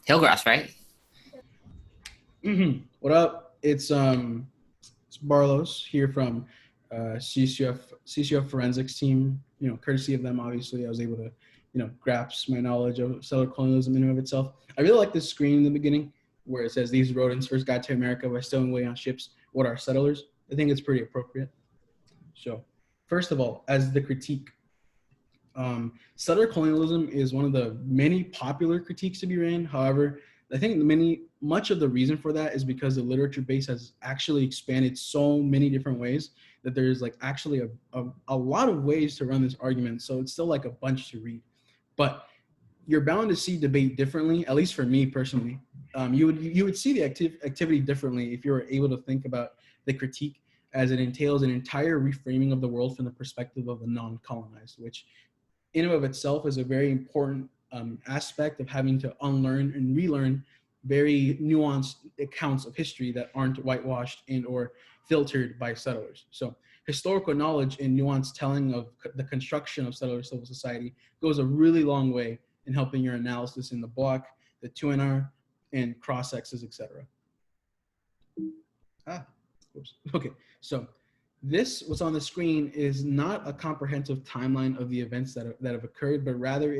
Hillgrass, right? What up? It's Barlos here from CCF Forensics team. Courtesy of them, obviously, I was able to grasp my knowledge of cellular colonialism in and of itself. I really like this screen in the beginning where it says these rodents first got to America by stowing away on ships. What are settlers? I think it's pretty appropriate. So, first of all, as the critique, settler colonialism is one of the many popular critiques to be ran. However, I think much of the reason for that is because the literature base has actually expanded so many different ways that there's like actually a lot of ways to run this argument. So it's still like a bunch to read, but you're bound to see debate differently. At least for me personally, you would see the activity differently if you were able to think about the critique as it entails an entire reframing of the world from the perspective of the non-colonized, which in and of itself is a very important aspect of having to unlearn and relearn very nuanced accounts of history that aren't whitewashed and or filtered by settlers. So historical knowledge and nuanced telling of the construction of settler civil society goes a really long way in helping your analysis in the block, the 2NR, and cross-sexes, etc. Oops. Okay, so what's on the screen is not a comprehensive timeline of the events that have occurred, but rather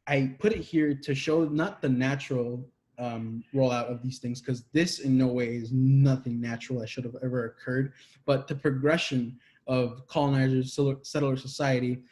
I put it here to show not the natural rollout of these things, because this in no way is nothing natural that should have ever occurred, but the progression of colonizers, settler society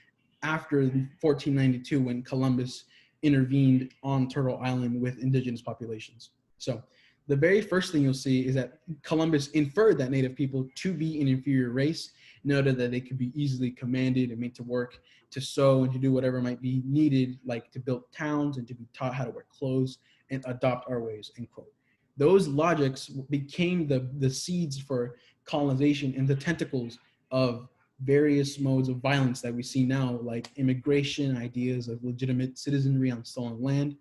after 1492 when Columbus intervened on Turtle Island with indigenous populations. So the very first thing you'll see is that Columbus inferred that native people to be an inferior race, noted that they could be easily commanded and made to work, to sew, and to do whatever might be needed, like to build towns and to be taught how to wear clothes and adopt our ways, end quote. Those logics became the seeds for colonization and the tentacles of various modes of violence that we see now, like immigration, ideas of legitimate citizenry on stolen land.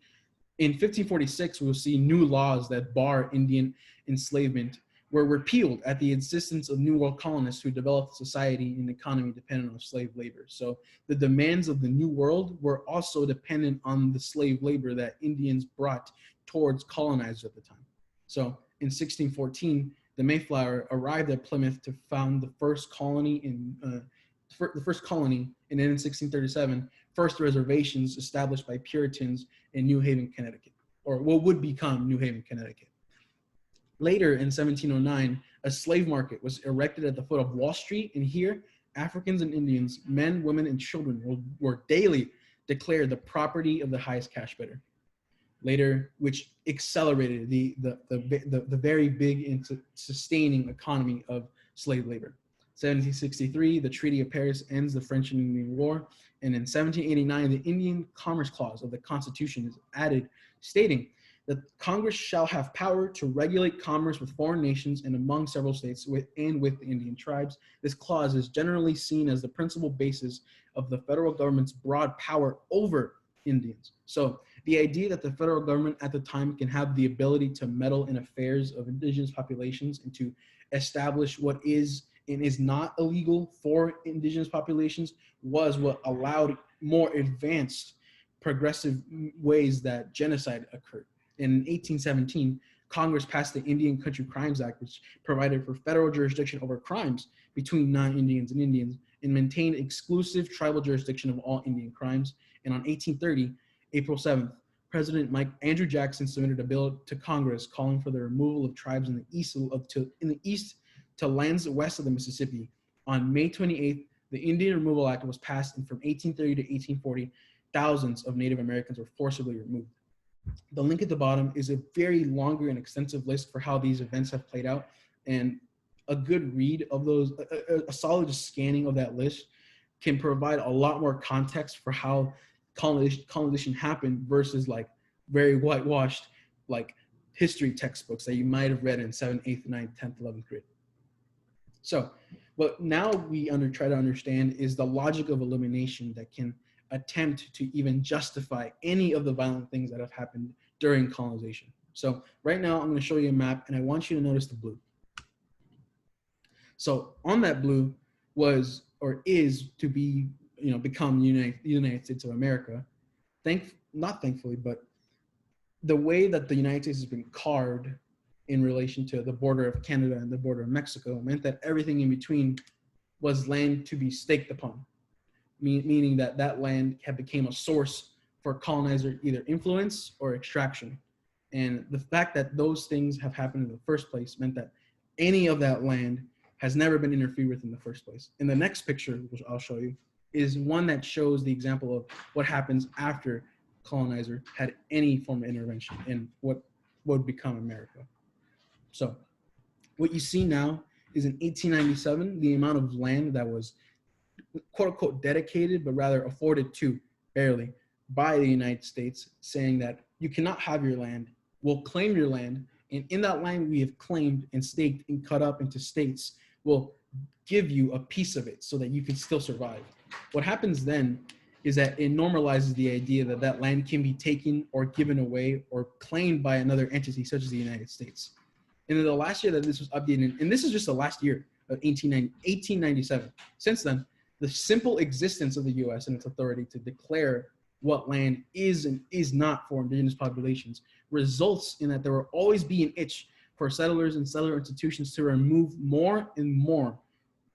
In 1546, we'll see new laws that bar Indian enslavement were repealed at the insistence of New World colonists who developed society and economy dependent on slave labor. So the demands of the New World were also dependent on the slave labor that Indians brought towards colonizers at the time. So in 1614, the Mayflower arrived at Plymouth to found the first colony and then in 1637, first reservations established by Puritans in New Haven, Connecticut, or what would become New Haven, Connecticut. Later in 1709, a slave market was erected at the foot of Wall Street, and here, Africans and Indians, men, women, and children were daily declared the property of the highest cash bidder. Later, which accelerated the very big and sustaining economy of slave labor. 1763, the Treaty of Paris ends the French and Indian War, and in 1789, the Indian Commerce Clause of the Constitution is added, stating that Congress shall have power to regulate commerce with foreign nations and among several states with the Indian tribes. This clause is generally seen as the principal basis of the federal government's broad power over Indians. So the idea that the federal government at the time can have the ability to meddle in affairs of indigenous populations and to establish what is and is not illegal for indigenous populations was what allowed more advanced progressive ways that genocide occurred. In 1817, Congress passed the Indian Country Crimes Act, which provided for federal jurisdiction over crimes between non-Indians and Indians and maintained exclusive tribal jurisdiction of all Indian crimes. And on 1830, April 7th, President Andrew Jackson submitted a bill to Congress calling for the removal of tribes in the east to lands west of the Mississippi. On May 28th, the Indian Removal Act was passed, and from 1830 to 1840, thousands of Native Americans were forcibly removed. The link at the bottom is a very longer and extensive list for how these events have played out, and a good read of those, a solid scanning of that list can provide a lot more context for how colonization happened versus like very whitewashed like history textbooks that you might have read in 7th, 8th, 9th, 10th, 11th grade. So what now we try to understand is the logic of elimination that can attempt to even justify any of the violent things that have happened during colonization. So right now I'm going to show you a map, and I want you to notice the blue. So on that blue was or is to be, become United States of America. Not thankfully, but the way that the United States has been carved in relation to the border of Canada and the border of Mexico meant that everything in between was land to be staked upon, meaning that that land had became a source for colonizer either influence or extraction. And the fact that those things have happened in the first place meant that any of that land has never been interfered with in the first place. And the next picture, which I'll show you, is one that shows the example of what happens after colonizer had any form of intervention in what would become America. So what you see now is in 1897, the amount of land that was quote unquote dedicated, but rather afforded to barely by the United States, saying that you cannot have your land, we'll claim your land, and in that land we have claimed and staked and cut up into states, we'll give you a piece of it so that you can still survive. What happens then is that it normalizes the idea that that land can be taken or given away or claimed by another entity such as the United States. And in the last year that this was updated, and this is just the last year of 1897, since then, the simple existence of the US and its authority to declare what land is and is not for indigenous populations results in that there will always be an itch for settlers and settler institutions to remove more and more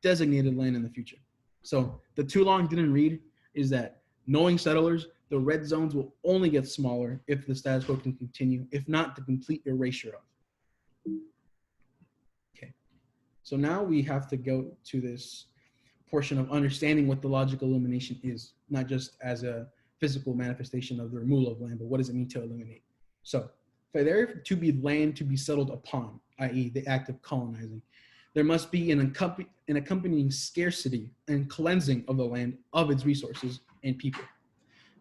designated land in the future. So the too long didn't read is that knowing settlers, the red zones will only get smaller if the status quo can continue, if not the complete erasure of. Okay, so now we have to go to this portion of understanding what the logical elimination is, not just as a physical manifestation of the removal of land, but what does it mean to eliminate? So for there to be land to be settled upon, i.e. the act of colonizing, there must be an accompanying scarcity and cleansing of the land of its resources and people.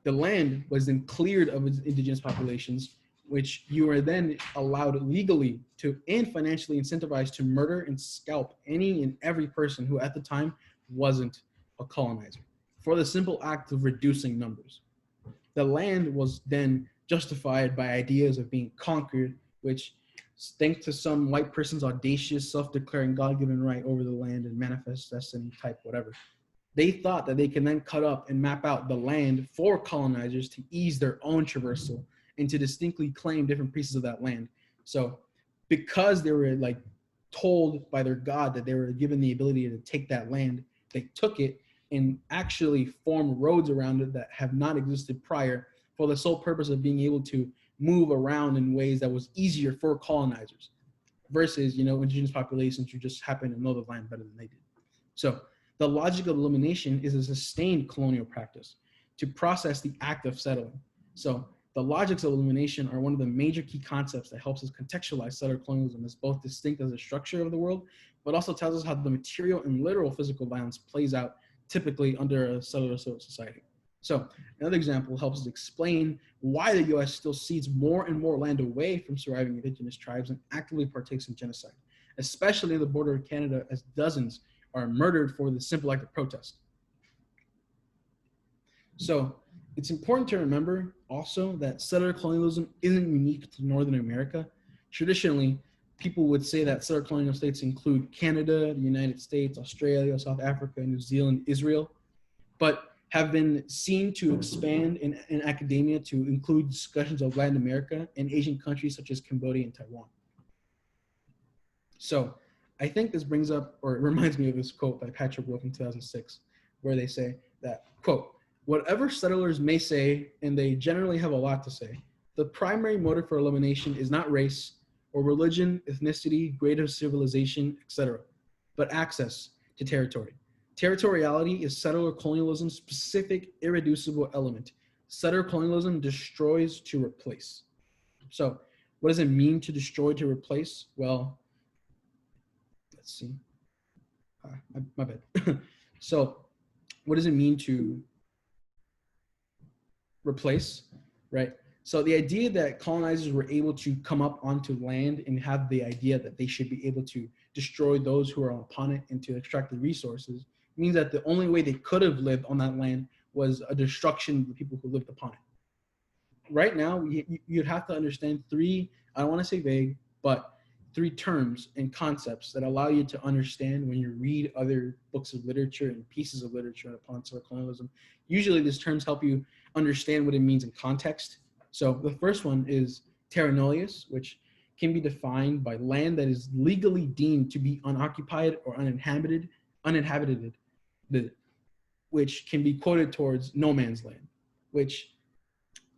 The land was then cleared of its indigenous populations, which you are then allowed legally to and financially incentivized to murder and scalp any and every person who at the time wasn't a colonizer for the simple act of reducing numbers. The land was then justified by ideas of being conquered, which thanks to some white person's audacious self-declaring God-given right over the land and manifest destiny type whatever, they thought that they can then cut up and map out the land for colonizers to ease their own traversal and to distinctly claim different pieces of that land. So because they were like told by their God that they were given the ability to take that land, they took it and actually formed roads around it that have not existed prior for the sole purpose of being able to move around in ways that was easier for colonizers versus, indigenous populations who just happen to know the land better than they did. So the logic of elimination is a sustained colonial practice to process the act of settling. So the logics of elimination are one of the major key concepts that helps us contextualize settler colonialism as both distinct as a structure of the world, but also tells us how the material and literal physical violence plays out typically under a settler society. So another example helps us explain why the US still cedes more and more land away from surviving indigenous tribes and actively partakes in genocide, especially in the border of Canada, as dozens are murdered for the simple act of protest. So it's important to remember also that settler colonialism isn't unique to Northern America. Traditionally, people would say that settler colonial states include Canada, the United States, Australia, South Africa, New Zealand, Israel, but have been seen to expand in academia to include discussions of Latin America and Asian countries such as Cambodia and Taiwan. So I think this brings up, or it reminds me of this quote by Patrick Wolf in 2006, where they say that, quote, "Whatever settlers may say, and they generally have a lot to say, the primary motive for elimination is not race or religion, ethnicity, grade of civilization, etc., but access to territory. Territoriality is settler colonialism's specific irreducible element. Settler colonialism destroys to replace." So what does it mean to destroy to replace? Well, let's see. My bad. So what does it mean to replace, right? So the idea that colonizers were able to come up onto land and have the idea that they should be able to destroy those who are upon it and to extract the resources means that the only way they could have lived on that land was a destruction of the people who lived upon it. Right now, you'd have to understand three, I don't want to say vague, but three terms and concepts that allow you to understand when you read other books of literature and pieces of literature upon settler colonialism. Usually these terms help you understand what it means in context. So the first one is terra nullius, which can be defined by land that is legally deemed to be unoccupied or uninhabited, which can be quoted towards no man's land, which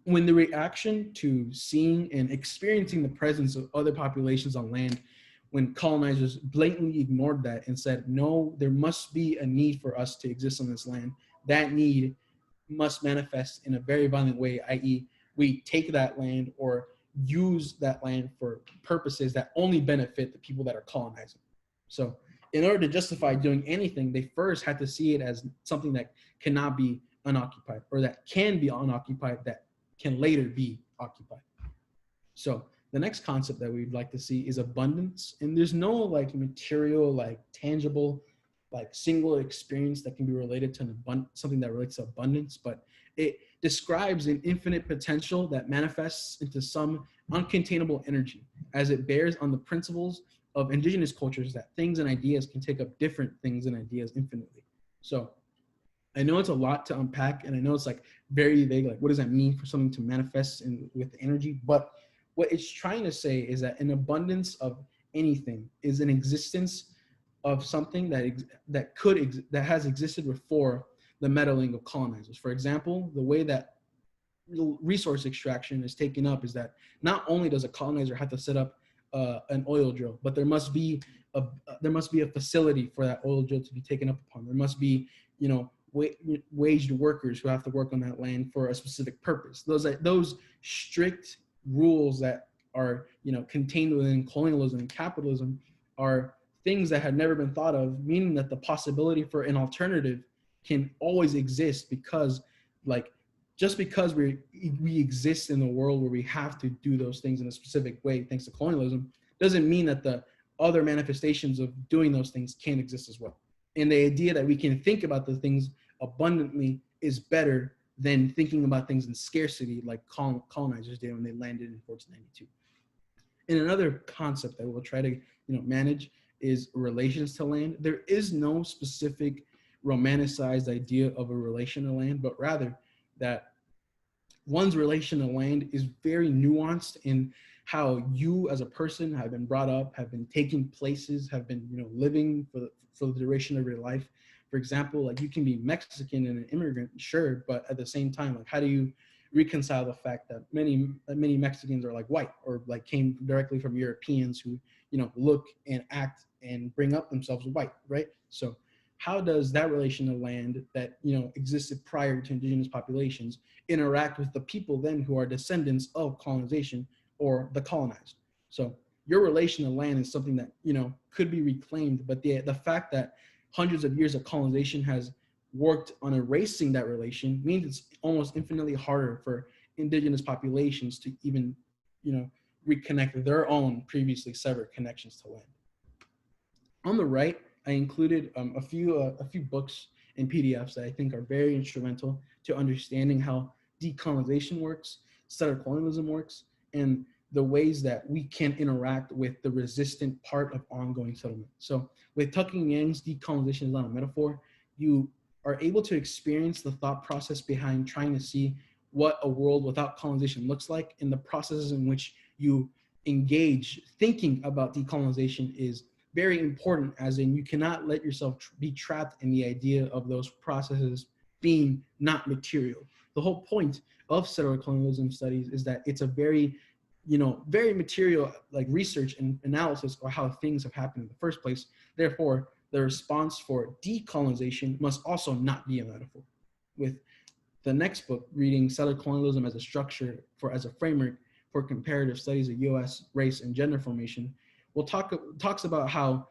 when the reaction to seeing and experiencing the presence of other populations on land, when colonizers blatantly ignored that and said, no, there must be a need for us to exist on this land, that need must manifest in a very violent way, i.e., we take that land or use that land for purposes that only benefit the people that are colonizing. So in order to justify doing anything, they first had to see it as something that cannot be unoccupied, or that can be unoccupied, that can later be occupied. So the next concept that we'd like to see is abundance. And there's no like material, like tangible, like single experience that can be related to something that relates to abundance, but it describes an infinite potential that manifests into some uncontainable energy as it bears on the principles of indigenous cultures that things and ideas can take up different things and ideas infinitely. So I know it's a lot to unpack, and I know it's like very vague, like what does that mean for something to manifest with energy? But what it's trying to say is that an abundance of anything is an existence of something that has existed before the meddling of colonizers. For example, the way that resource extraction is taken up is that not only does a colonizer have to set up an oil drill, but there must be a facility for that oil drill to be taken up upon. There must be, waged workers who have to work on that land for a specific purpose. Those strict rules that are contained within colonialism and capitalism are things that had never been thought of, meaning that the possibility for an alternative can always exist, because just because we exist in a world where we have to do those things in a specific way thanks to colonialism doesn't mean that the other manifestations of doing those things can't exist as well. And the idea that we can think about the things abundantly is better than thinking about things in scarcity like colonizers did when they landed in 1492. And another concept that we'll try to manage is relations to land. There is no specific romanticized idea of a relation to land, but rather that one's relation to land is very nuanced in how you as a person have been brought up, have been taking places, have been living for the duration of your life. For example, like you can be Mexican and an immigrant, sure, but at the same time, like how do you reconcile the fact that many Mexicans are like white or like came directly from Europeans who look and act and bring up themselves white, right? So how does that relation to land that existed prior to indigenous populations interact with the people then who are descendants of colonization or the colonized? So your relation to land is something that could be reclaimed, but the fact that hundreds of years of colonization has worked on erasing that relation means it's almost infinitely harder for indigenous populations to even reconnect their own previously severed connections to land. On the right, I included a few books and PDFs that I think are very instrumental to understanding how decolonization works, settler colonialism works, and the ways that we can interact with the resistant part of ongoing settlement. So with Tuck and Yang's decolonization is not a metaphor, you are able to experience the thought process behind trying to see what a world without colonization looks like, and the processes in which you engage thinking about decolonization is very important, as in you cannot let yourself be trapped in the idea of those processes being not material. The whole point of settler colonialism studies is that it's a very material like research and analysis of how things have happened in the first place. Therefore, the response for decolonization must also not be a metaphor. With the next book, reading Settler Colonialism as a Structure as a Framework for Comparative Studies of U.S. Race and Gender Formation, talks about how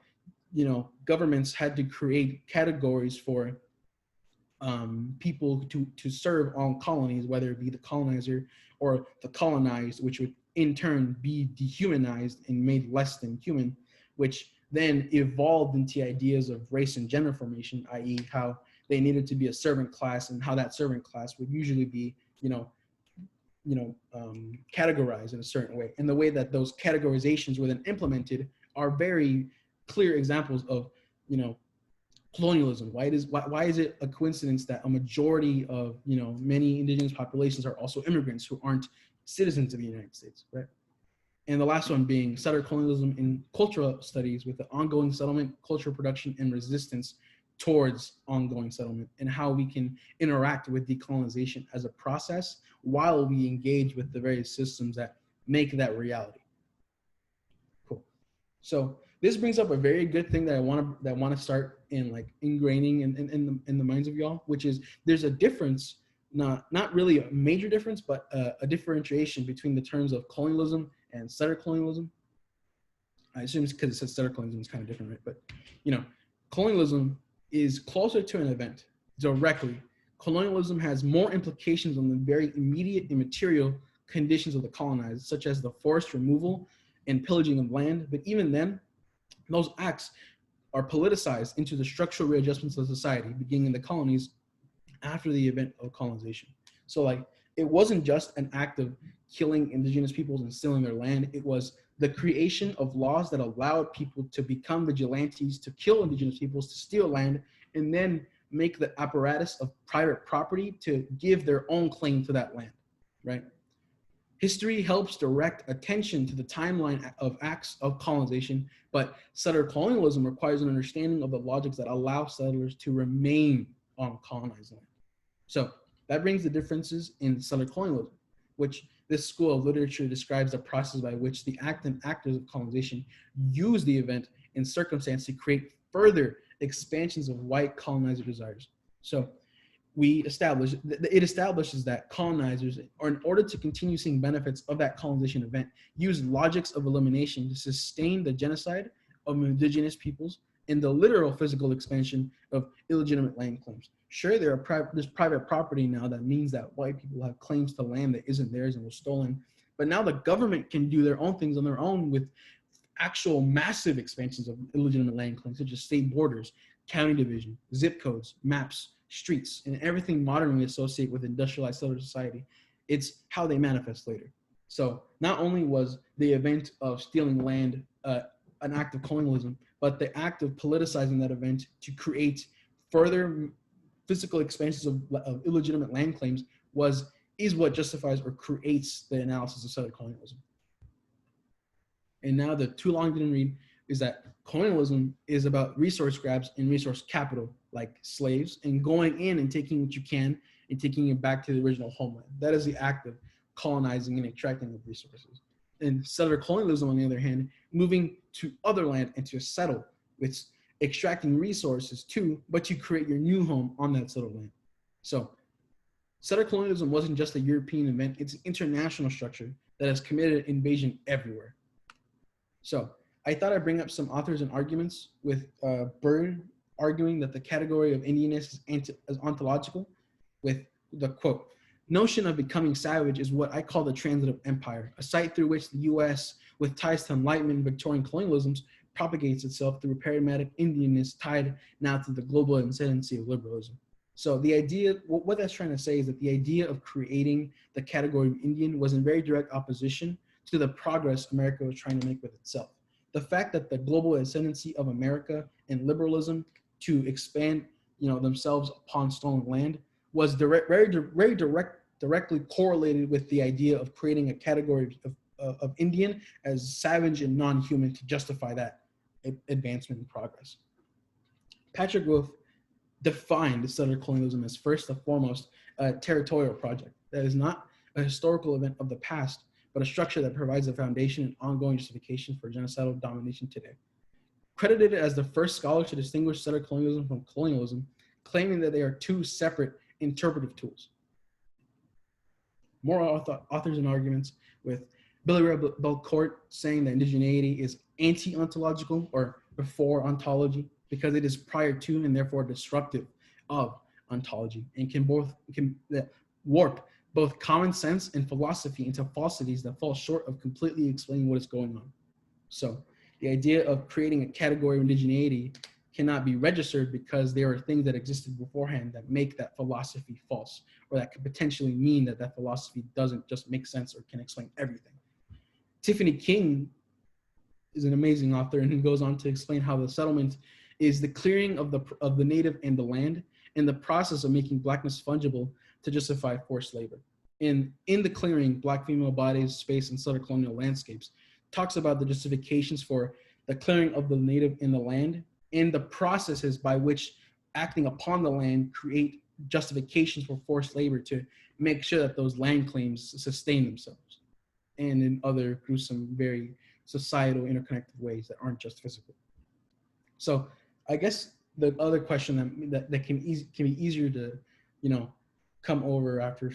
governments had to create categories for people to serve on colonies, whether it be the colonizer or the colonized, which would in turn be dehumanized and made less than human, which then evolved into ideas of race and gender formation, i.e. how they needed to be a servant class and how that servant class would usually be, categorized in a certain way. And the way that those categorizations were then implemented are very clear examples of, colonialism. Why is it a coincidence that a majority of, many indigenous populations are also immigrants who aren't citizens of the United States, right? And the last one being settler colonialism in cultural studies with the ongoing settlement, cultural production, and resistance towards ongoing settlement, and how we can interact with decolonization as a process while we engage with the various systems that make that reality. Cool. So this brings up a very good thing that I want to start in like ingraining in the minds of y'all, which is there's a difference, not really a major difference, but a differentiation between the terms of colonialism and settler colonialism. I assume it's because it says settler colonialism is kind of different, right? But colonialism is closer to an event directly. Colonialism has more implications on the very immediate and material conditions of the colonized, such as the forced removal and pillaging of land. But even then, those acts are politicized into the structural readjustments of society, beginning in the colonies after the event of colonization. So like, it wasn't just an act of killing indigenous peoples and stealing their land. It was the creation of laws that allowed people to become vigilantes, to kill indigenous peoples, to steal land, and then make the apparatus of private property to give their own claim to that land, right? History helps direct attention to the timeline of acts of colonization, but settler colonialism requires an understanding of the logics that allow settlers to remain on colonized land. So that brings the differences in settler colonialism, which this school of literature describes the process by which the act and actors of colonization use the event and circumstance to create further expansions of white colonizer desires. So it establishes that colonizers, or in order to continue seeing benefits of that colonization event, use logics of elimination to sustain the genocide of indigenous peoples and the literal physical expansion of illegitimate land claims. Sure, there's private property now that means that white people have claims to land that isn't theirs and was stolen, but now the government can do their own things on their own with actual massive expansions of illegitimate land claims, such as state borders, county division, zip codes, maps, streets, and everything modernly associated with industrialized settler society. It's how they manifest later. So not only was the event of stealing land an act of colonialism, but the act of politicizing that event to create further physical expansions of illegitimate land claims is what justifies or creates the analysis of settler colonialism. And now the too long didn't read is that colonialism is about resource grabs and resource capital, like slaves, and going in and taking what you can and taking it back to the original homeland. That is the act of colonizing and extracting of resources. And settler colonialism, on the other hand, moving to other land and to settle, it's extracting resources too, but you create your new home on that settled land. So settler colonialism wasn't just a European event, it's an international structure that has committed invasion everywhere. So I thought I'd bring up some authors and arguments, with Bird arguing that the category of Indianness is ontological, with the quote, "Notion of becoming savage is what I call the transitive empire, a site through which the US, with ties to Enlightenment and Victorian colonialisms, propagates itself through a paradigmatic Indianness tied now to the global ascendancy of liberalism." So the idea, what that's trying to say is that the idea of creating the category of Indian was in very direct opposition to the progress America was trying to make with itself. The fact that the global ascendancy of America and liberalism to expand, themselves upon stolen land was very directly correlated with the idea of creating a category of Indian as savage and non-human to justify that advancement and progress. Patrick Wolf defined settler colonialism as first and foremost a territorial project that is not a historical event of the past, but a structure that provides a foundation and ongoing justification for genocidal domination today. Credited as the first scholar to distinguish settler colonialism from colonialism, claiming that they are two separate interpretive tools. More authors and arguments, with Billy Ray Belcourt saying that indigeneity is anti-ontological or before ontology because it is prior to and therefore disruptive of ontology, and can warp both common sense and philosophy into falsities that fall short of completely explaining what is going on. So the idea of creating a category of indigeneity cannot be registered because there are things that existed beforehand that make that philosophy false, or that could potentially mean that that philosophy doesn't just make sense or can explain everything. Tiffany King is an amazing author, and he goes on to explain how the settlement is the clearing of the native and the land, and the process of making blackness fungible to justify forced labor. In the clearing, Black female bodies, space, and settler colonial landscapes, talks about the justifications for the clearing of the native in the land and the processes by which acting upon the land create justifications for forced labor to make sure that those land claims sustain themselves, and in other gruesome, very societal interconnected ways that aren't just physical. So I guess the other question that can be easier to, come over after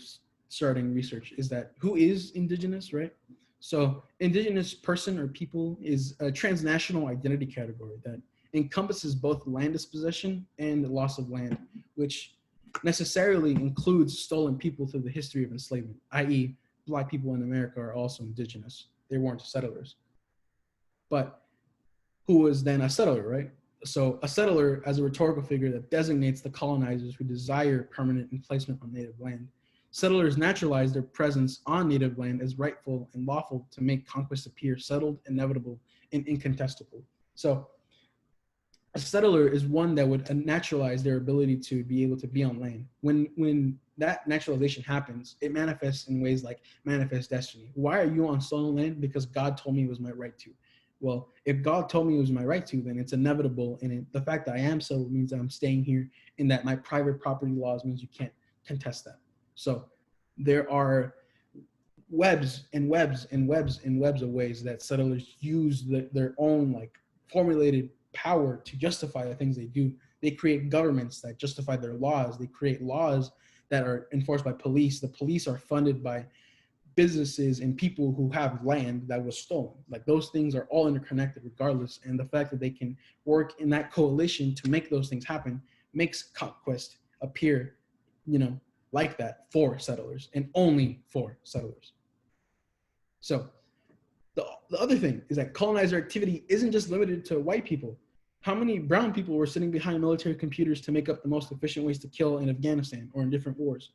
starting research is that who is indigenous, right? So indigenous person or people is a transnational identity category that encompasses both land dispossession and the loss of land, which necessarily includes stolen people through the history of enslavement, i.e. Black people in America are also indigenous. They weren't settlers. But who was then a settler, right? So a settler as a rhetorical figure that designates the colonizers who desire permanent emplacement on native land. Settlers naturalize their presence on native land as rightful and lawful to make conquest appear settled, inevitable, and incontestable. So a settler is one that would naturalize their ability to be able to be on land. When that naturalization happens, it manifests in ways like manifest destiny. Why are you on stolen land? Because God told me it was my right to. Well, if God told me it was my right to, then it's inevitable. And the fact that I am settled means that I'm staying here, and that my private property laws means you can't contest that. So there are webs and webs and webs and webs of ways that settlers use their own like formulated power to justify the things they do. They create governments that justify their laws. They create laws that are enforced by police. The police are funded by businesses and people who have land that was stolen. Like those things are all interconnected regardless. And the fact that they can work in that coalition to make those things happen makes conquest appear, like that for settlers and only for settlers. So the other thing is that colonizer activity isn't just limited to white people. How many brown people were sitting behind military computers to make up the most efficient ways to kill in Afghanistan or in different wars?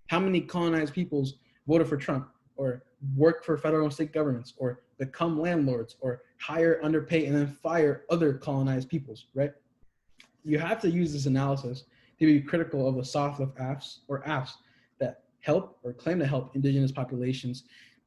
How many colonized peoples voted for Trump or work for federal and state governments or become landlords or hire, underpay, and then fire other colonized peoples, right? You have to use this analysis to be critical of the soft left AFs or AFs that help or claim to help indigenous populations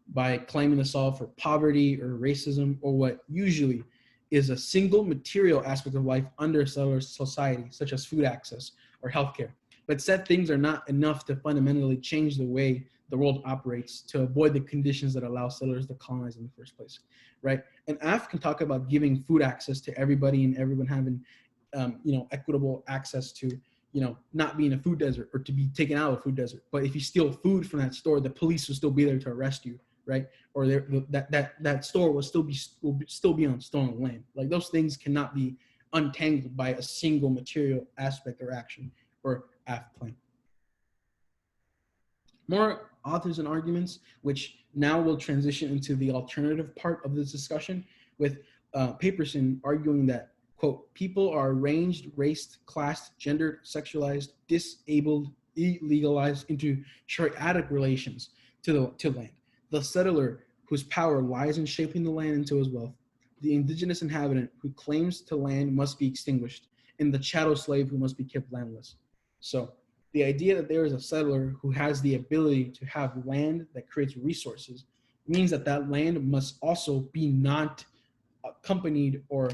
by claiming to solve for poverty or racism or what usually is a single material aspect of life under settler society, such as food access or healthcare. But said things are not enough to fundamentally change the way the world operates to avoid the conditions that allow settlers to colonize in the first place, right? And AF can talk about giving food access to everybody and everyone having, equitable access to, not being a food desert or to be taken out of a food desert. But if you steal food from that store, the police will still be there to arrest you, right? Or that store will still be on stolen land. Like those things cannot be untangled by a single material aspect or action or AF claim. More authors and arguments, which now will transition into the alternative part of this discussion, with Paperson arguing that, quote, people are arranged, raced, classed, gendered, sexualized, disabled, illegalized into triadic relations to land. The settler, whose power lies in shaping the land into his wealth, the indigenous inhabitant who claims to land must be extinguished, and the chattel slave who must be kept landless. So the idea that there is a settler who has the ability to have land that creates resources means that that land must also be not accompanied or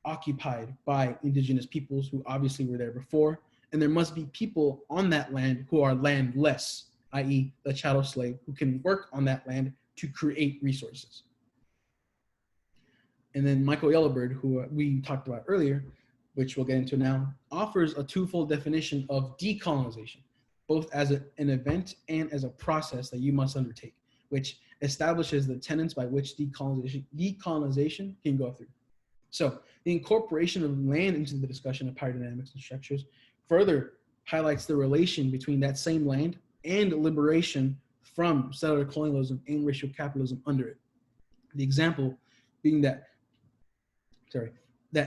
occupied by indigenous peoples who obviously were there before. And there must be people on that land who are landless, i.e. the chattel slave, who can work on that land to create resources. And then Michael Yellowbird, who we talked about earlier, which we'll get into now, offers a twofold definition of decolonization, both as an event and as a process that you must undertake, which establishes the tenets by which decolonization can go through. So the incorporation of land into the discussion of power dynamics and structures further highlights the relation between that same land and liberation from settler colonialism and racial capitalism under it. The example being that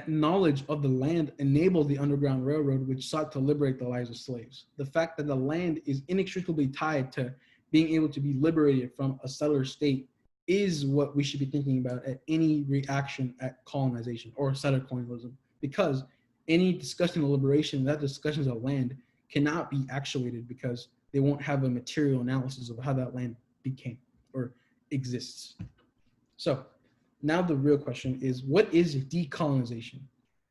knowledge of the land enabled the Underground Railroad, which sought to liberate the lives of slaves. The fact that the land is inextricably tied to being able to be liberated from a settler state is what we should be thinking about at any reaction at colonization or settler colonialism, because any discussion of liberation, that discussions of land cannot be actuated because they won't have a material analysis of how that land became or exists. So now the real question is, what is decolonization?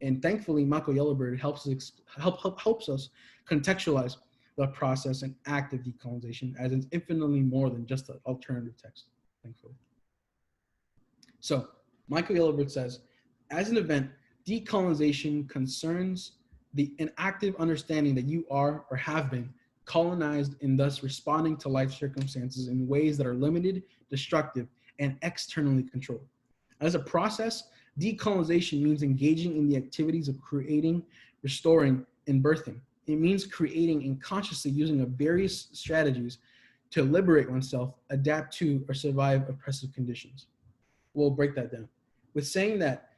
And thankfully, Michael Yellowbird helps us contextualize the process and act of decolonization as it's infinitely more than just an alternative text, thankfully. So Michael Gilbert says, as an event, decolonization concerns an active understanding that you are or have been colonized and thus responding to life circumstances in ways that are limited, destructive, and externally controlled. As a process, decolonization means engaging in the activities of creating, restoring, and birthing. It means creating and consciously using various strategies to liberate oneself, adapt to, or survive oppressive conditions. We'll break that down. With saying that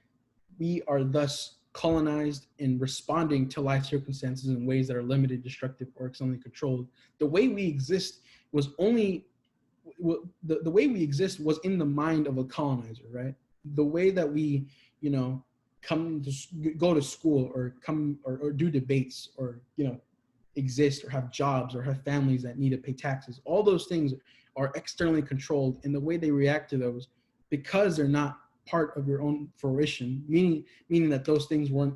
we are thus colonized in responding to life circumstances in ways that are limited, destructive, or externally controlled, the way we exist was only, the way we exist was in the mind of a colonizer, right? The way that we, come to go to school or come or do debates or, exist or have jobs or have families that need to pay taxes, all those things are externally controlled, and the way they react to those, because they're not part of your own fruition, meaning that those things weren't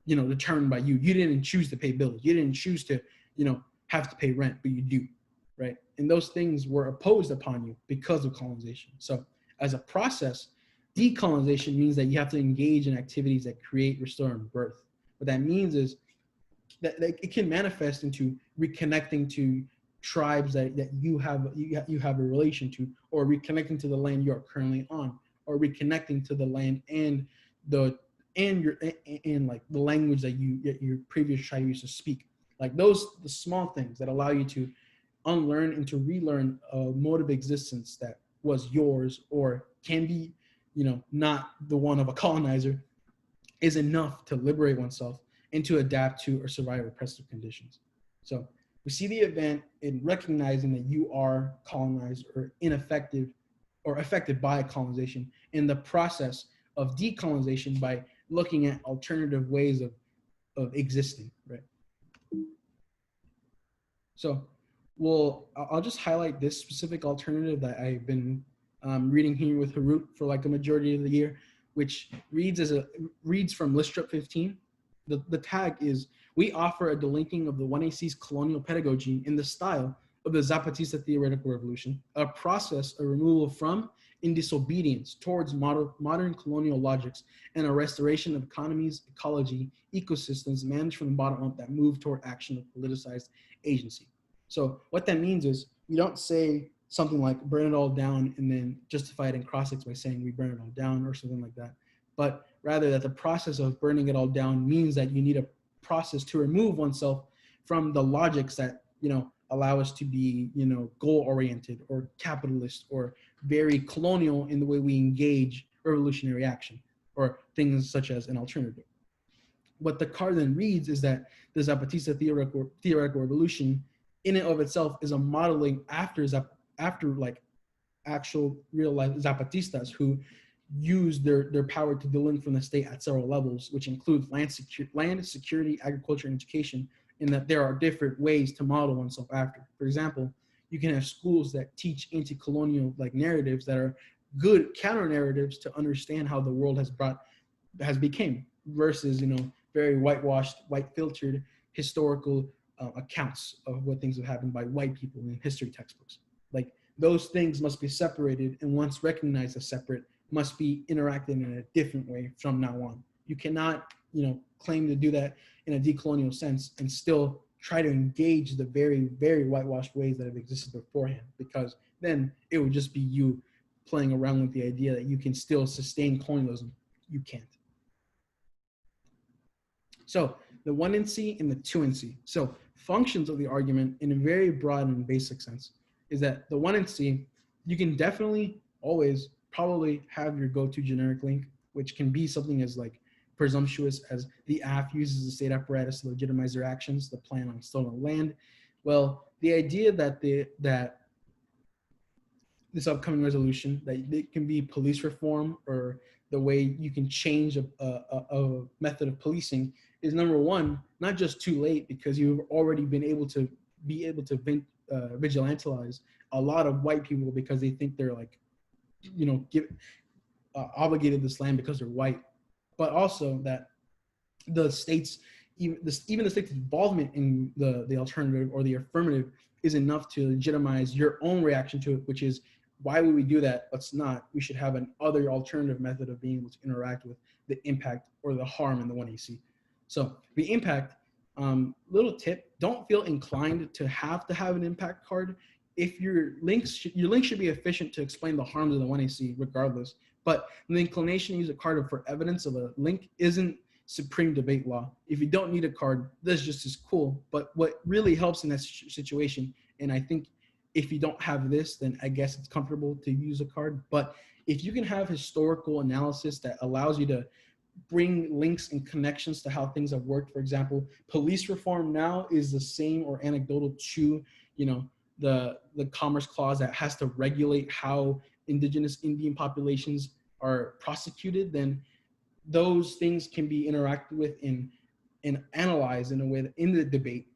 determined by you. You didn't choose to pay bills. You didn't choose to, have to pay rent, but you do, right? And those things were imposed upon you because of colonization. So as a process, decolonization means that you have to engage in activities that create, restore, and birth. What that means is that it can manifest into reconnecting to tribes that you have a relation to, or reconnecting to the land you are currently on, or reconnecting to the land and the language that your previous tribe used to speak. Like the small things that allow you to unlearn and to relearn a mode of existence that was yours or can be, not the one of a colonizer, is enough to liberate oneself and to adapt to or survive oppressive conditions. So we see the event in recognizing that you are colonized or ineffective or affected by colonization, in the process of decolonization by looking at alternative ways of existing, right? So I'll just highlight this specific alternative that I've been reading here with Harout for like a majority of the year, which reads from Listrip 15. The tag is, we offer a delinking of the 1AC's colonial pedagogy in the style of the Zapatista theoretical revolution, a process, a removal from in disobedience towards modern colonial logics, and a restoration of economies, ecology, ecosystems managed from the bottom up that move toward action of politicized agency. So what that means is, you don't say something like burn it all down and then justify it in cross-ex by saying we burn it all down or something like that, but rather that the process of burning it all down means that you need a process to remove oneself from the logics that, allow us to be, goal-oriented or capitalist or very colonial in the way we engage revolutionary action or things such as an alternative. What the card then reads is that the Zapatista theoretical revolution in and of itself is a modeling after actual real life Zapatistas who use their power to delink from the state at several levels, which includes land security, agriculture, and education, in that there are different ways to model oneself after. For example, you can have schools that teach anti-colonial narratives that are good counter narratives to understand how the world has become, versus very whitewashed, white filtered historical accounts of what things have happened by white people in history textbooks. Like those things must be separated, and once recognized as separate, must be interacted in a different way from now on. You cannot, claim to do that in a decolonial sense and still try to engage the very, very whitewashed ways that have existed beforehand, because then it would just be you playing around with the idea that you can still sustain colonialism. You can't. So the 1NC and the 2NC. So functions of the argument in a very broad and basic sense is that the 1NC, you can definitely always probably have your go-to generic link, which can be something as presumptuous as the AF uses the state apparatus to legitimize their actions, the plan on stolen land. Well, the idea that this upcoming resolution, that it can be police reform or the way you can change a method of policing, is number one, not just too late because you've already been able to vigilantalize a lot of white people because they think they're obligated this land because they're white, but also that the state's even the state's involvement in the alternative or the affirmative is enough to legitimize your own reaction to it, which is, why would we do that? Let's not. We should have an other alternative method of being able to interact with the impact or the harm in the 1AC. So the impact, little tip, don't feel inclined to have an impact card. If your links should be efficient to explain the harms of the 1AC regardless, but the inclination to use a card for evidence of a link isn't supreme debate law. If you don't need a card, that's just as cool. But what really helps in that situation, and I think if you don't have this, then I guess it's comfortable to use a card. But if you can have historical analysis that allows you to bring links and connections to how things have worked. For example, police reform now is the same or anecdotal to, the Commerce Clause that has to regulate how indigenous Indian populations are prosecuted, then those things can be interacted with and analyzed in a way that in the debate,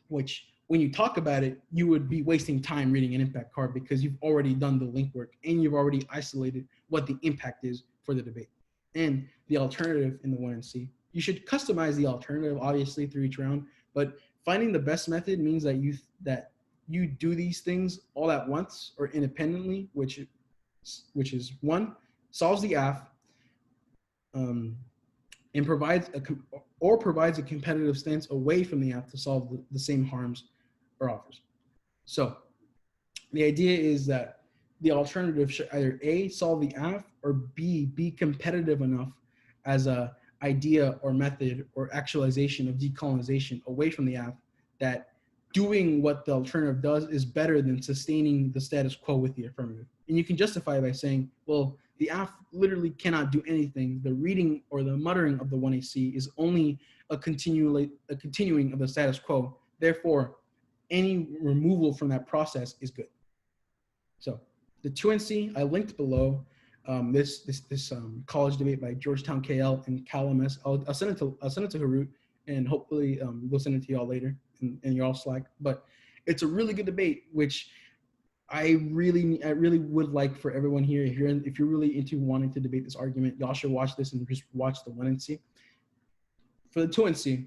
which when you talk about it, you would be wasting time reading an impact card because you've already done the link work and you've already isolated what the impact is for the debate. And the alternative in the 1NC. You should customize the alternative, obviously, through each round, but finding the best method means that you do these things all at once or independently, which is one, solves the AF, and provides a competitive stance away from the AF to solve the same harms or offers. So the idea is that the alternative should either A, solve the AF, or B, be competitive enough as a idea or method or actualization of decolonization away from the AF that doing what the alternative does is better than sustaining the status quo with the affirmative. And you can justify it by saying, well, the AF literally cannot do anything. The reading or the muttering of the 1AC is only a continuing of the status quo. Therefore, any removal from that process is good. So the 2NC, I linked below this college debate by Georgetown KL and Cal MS. I'll send it to Harout, and hopefully we'll send it to y'all later in your all Slack. But it's a really good debate, which I really would like for everyone here. If you're really into wanting to debate this argument, y'all should watch this and just watch the 1NC. For the 2NC,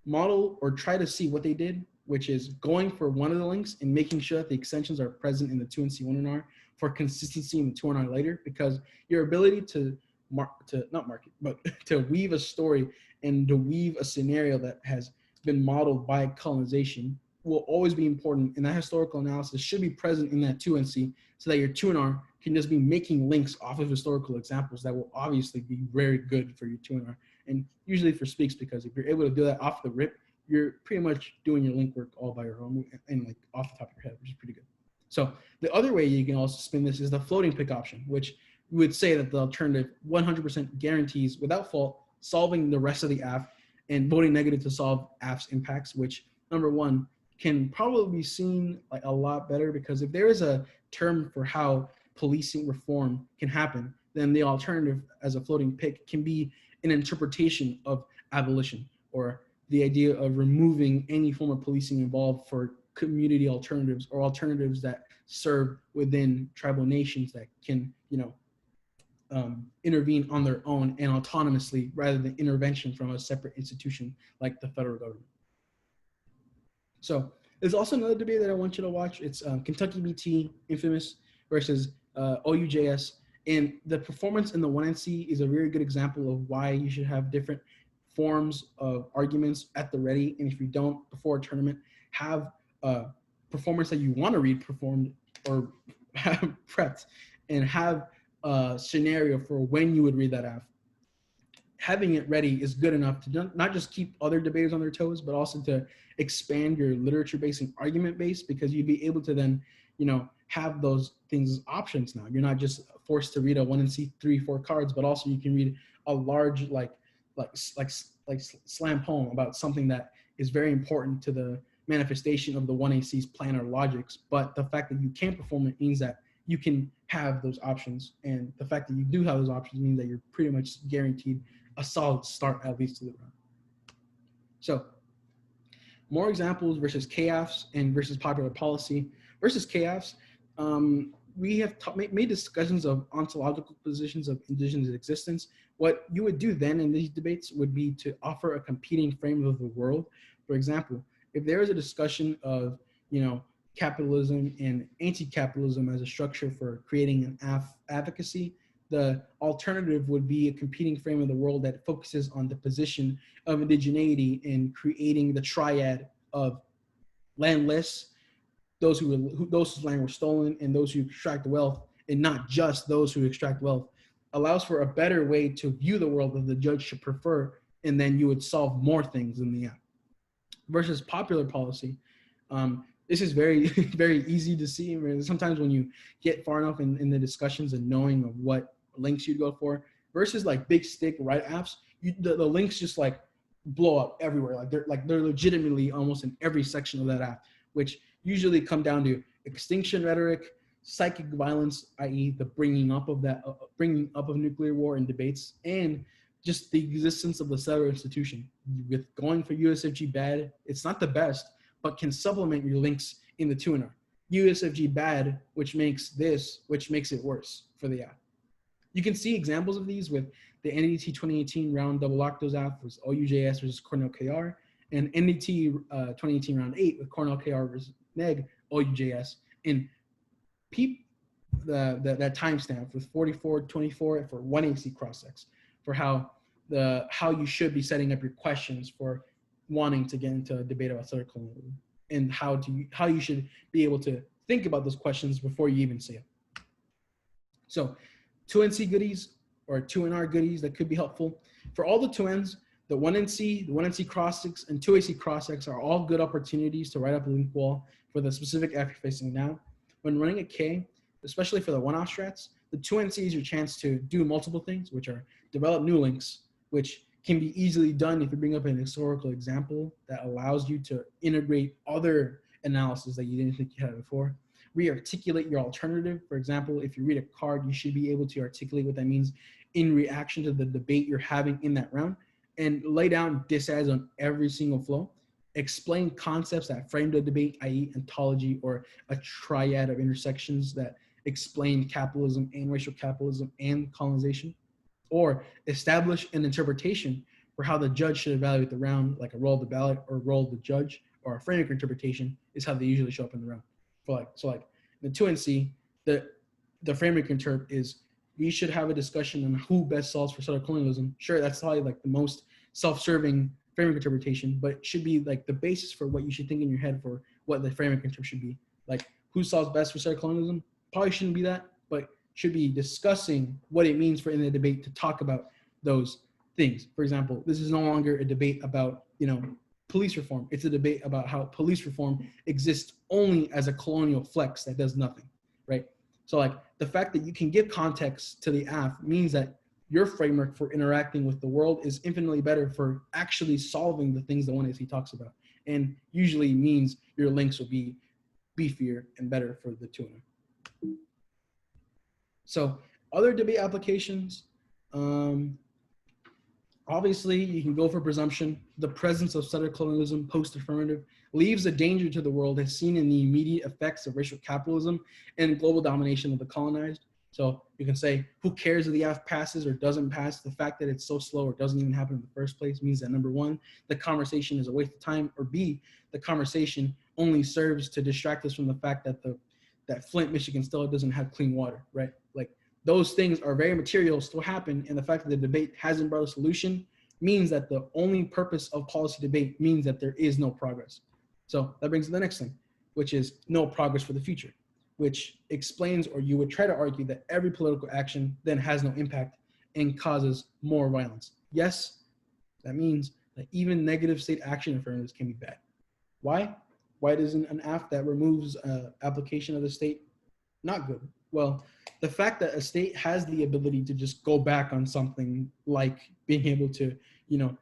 model or try to see what they did, which is going for one of the links and making sure that the extensions are present in the 2NC 1NR for consistency in the 2NR later, because your ability to weave a story and to weave a scenario that has been modeled by colonization will always be important, and that historical analysis should be present in that 2NC so that your 2NR can just be making links off of historical examples that will obviously be very good for your 2NR and usually for Speaks, because if you're able to do that off the rip, you're pretty much doing your link work all by your own and like off the top of your head, which is pretty good. So the other way you can also spin this is the floating pick option, which we would say that the alternative 100% guarantees without fault solving the rest of the AF and voting negative to solve AF's impacts, which number one can probably be seen like a lot better, because if there is a term for how policing reform can happen, then the alternative as a floating pick can be an interpretation of abolition, or the idea of removing any form of policing involved for community alternatives or alternatives that serve within tribal nations that can, intervene on their own and autonomously rather than intervention from a separate institution like the federal government. So there's also another debate that I want you to watch. It's Kentucky BT, infamous, versus OUJS. And the performance in the 1NC is a very good example of why you should have different forms of arguments at the ready. And if you don't, before a tournament, have a performance that you want to read performed or have prepped, and have a scenario for when you would read that AF. Having it ready is good enough to not just keep other debaters on their toes, but also to expand your literature base and argument base, because you'd be able to then, have those things as options now. You're not just forced to read a 1NC 3-4 cards, but also you can read a large like slam poem about something that is very important to the manifestation of the 1AC's plan or logics. But the fact that you can perform it means that you can have those options, and the fact that you do have those options means that you're pretty much guaranteed a solid start at least to the round. So more examples versus chaos and versus popular policy. Versus chaos, we have made discussions of ontological positions of indigenous existence. What you would do then in these debates would be to offer a competing frame of the world. For example, if there is a discussion of, capitalism and anti-capitalism as a structure for creating an advocacy, the alternative would be a competing frame of the world that focuses on the position of indigeneity in creating the triad of landless, those whose land were stolen, and those who extract wealth, and not just those who extract wealth, allows for a better way to view the world that the judge should prefer, and then you would solve more things in the end. Versus popular policy, this is very, very easy to see. Sometimes when you get far enough in the discussions and knowing of what links you'd go for, versus like big stick write-ups, the links just like blow up everywhere. They're legitimately almost in every section of that app, which usually come down to extinction rhetoric, psychic violence, i.e., the bringing up of nuclear war in debates, and just the existence of the cellular institution. With going for USFG bad, it's not the best, but can supplement your links in the 2NR. USFG bad, which makes it worse for the app. You can see examples of these with the NDT 2018 round double octos app versus OUJS versus Cornell KR, and NDT 2018 round 8 with Cornell KR versus neg OUJS, and peep that timestamp with 4424 for 1AC cross-sex for how you should be setting up your questions for wanting to get into a debate about cellular colonialism, and how you should be able to think about those questions before you even say it. So 2NC goodies or 2NR goodies that could be helpful. For all the 2Ns, the 1NC, the 1NC cross-sex, and 2AC cross-sex are all good opportunities to write up a link wall for the specific app you're facing now. When running a K, especially for the one-off strats, the 2NC is your chance to do multiple things, which are develop new links, which can be easily done if you bring up an historical example that allows you to integrate other analysis that you didn't think you had before. Re-articulate your alternative. For example, if you read a card, you should be able to articulate what that means in reaction to the debate you're having in that round, and lay down disads on every single flow. Explain concepts that frame the debate, i.e. ontology or a triad of intersections that explain capitalism and racial capitalism and colonization. Or establish an interpretation for how the judge should evaluate the round, like a roll of the ballot or roll of the judge, or a framework interpretation is how they usually show up in the round. So the 2NC, the framework interp is, we should have a discussion on who best solves for cellular colonialism. Sure, that's probably like the most self-serving framework interpretation, but it should be like the basis for what you should think in your head for what the framework interp should be. Like, who solves best for cellular colonialism? Probably shouldn't be that, but should be discussing what it means for in the debate to talk about those things. For example, this is no longer a debate about, police reform. It's a debate about how police reform exists only as a colonial flex that does nothing, right? So like the fact that you can give context to the app means that your framework for interacting with the world is infinitely better for actually solving the things that 1AC talks about, and usually means your links will be beefier and better for the 2NR. So other debate applications, obviously you can go for presumption. The presence of cellular colonialism post-affirmative leaves a danger to the world as seen in the immediate effects of racial capitalism and global domination of the colonized. So you can say, who cares if the app passes or doesn't pass? The fact that it's so slow or doesn't even happen in the first place means that number one, the conversation is a waste of time, or B, the conversation only serves to distract us from the fact that that Flint, Michigan still doesn't have clean water, right? Like those things are very material, still happen, and the fact that the debate hasn't brought a solution means that the only purpose of policy debate means that there is no progress. So that brings to the next thing, which is no progress for the future, which explains, or you would try to argue, that every political action then has no impact and causes more violence. Yes, that means that even negative state action affirmatives can be bad. Why? Why isn't an app that removes application of the state not good? Well, the fact that a state has the ability to just go back on something, like being able to,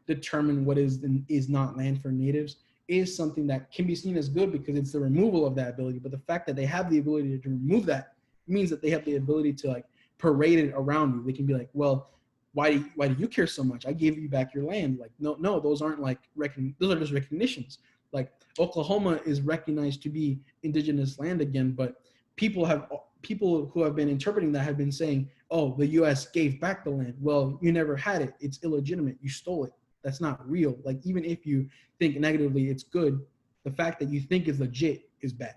determine what is and is not land for natives, is something that can be seen as good because it's the removal of that ability. But the fact that they have the ability to remove that means that they have the ability to like parade it around you. They can be like, well, why do you care so much? I gave you back your land. Like, no, those aren't like those are just recognitions. Like Oklahoma is recognized to be indigenous land again, but people people who have been interpreting that have been saying, oh, the US gave back the land. Well, you never had it. It's illegitimate. You stole it. That's not real. Like, even if you think negatively, it's good. The fact that you think is legit is bad.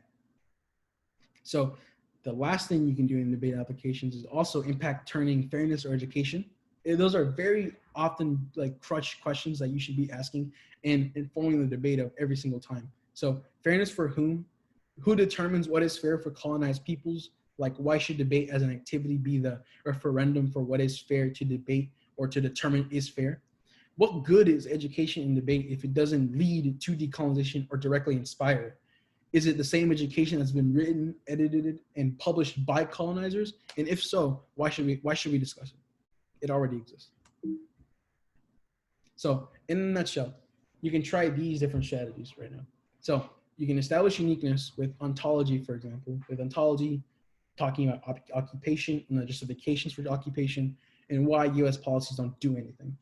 So the last thing you can do in debate applications is also impact turning fairness or education. Those are very often like crutch questions that you should be asking and informing the debate of every single time. So fairness for whom? Who determines what is fair for colonized peoples? Like, why should debate as an activity be the referendum for what is fair to debate or to determine is fair? What good is education in debate if it doesn't lead to decolonization or directly inspire? Is it the same education that's been written, edited, and published by colonizers? And if so, why should we discuss it? It already exists. So in a nutshell, you can try these different strategies right now. So you can establish uniqueness with ontology, for example, with ontology talking about occupation and the justifications for occupation and why US policies don't do anything.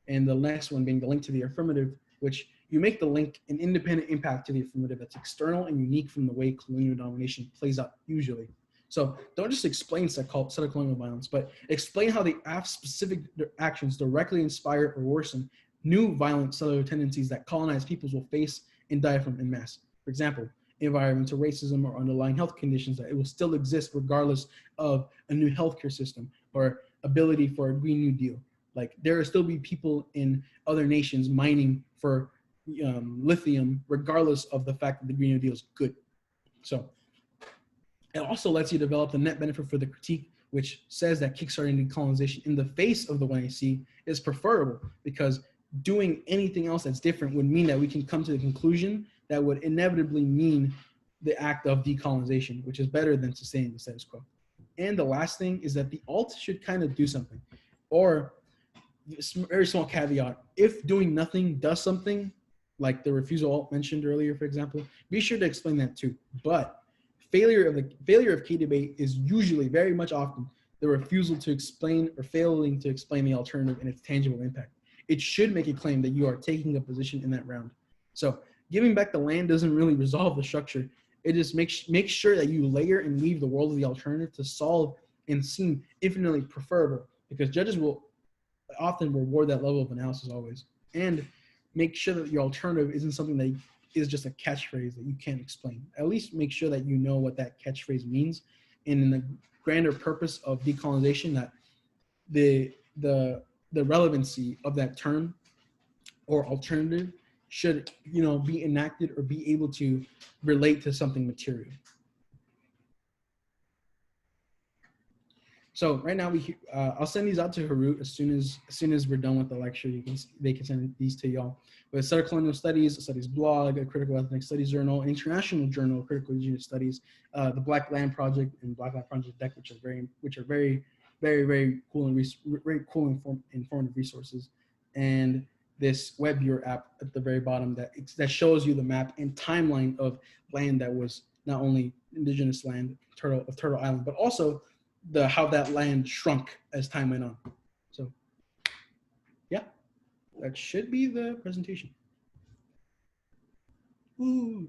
And the next one being the link to the affirmative, which you make the link an independent impact to the affirmative that's external and unique from the way colonial domination plays out usually. So don't just explain settler-colonial violence, but explain how the specific actions directly inspire or worsen new violent cellular tendencies that colonized peoples will face and die from en masse. For example, environmental racism or underlying health conditions that it will still exist regardless of a new healthcare system or ability for a Green New Deal. Like, there will still be people in other nations mining for lithium regardless of the fact that the Green New Deal is good. So it also lets you develop the net benefit for the critique, which says that kickstarting decolonization in the face of the 1AC is preferable because doing anything else that's different would mean that we can come to the conclusion that would inevitably mean the act of decolonization, which is better than sustaining the status quo. And the last thing is that the alt should kind of do something, or very small caveat, if doing nothing does something, like the refusal alt mentioned earlier, for example, be sure to explain that too. But failure of key debate is usually very much often the refusal to explain or failing to explain the alternative and its tangible impact. It should make a claim that you are taking a position in that round. So giving back the land doesn't really resolve the structure. It just makes sure that you layer and leave the world of the alternative to solve and seem infinitely preferable, because judges will often reward that level of analysis always. And make sure that your alternative isn't something that is just a catchphrase that you can't explain. At least make sure that you know what that catchphrase means. And in the grander purpose of decolonization, that the relevancy of that term or alternative should, be enacted or be able to relate to something material. So right now I'll send these out to Harout as soon as we're done with the lecture. They can send these to y'all. With Settler Colonial Studies, a studies blog, a critical ethnic studies journal, an international journal of critical indigenous studies, the Black Land Project and Black Land Project Deck, which are very, very, very cool and very cool informative resources, and this web viewer app at the very bottom that shows you the map and timeline of land that was not only indigenous land of Turtle Island, but also how that land shrunk as time went on. So yeah, that should be the presentation. Ooh.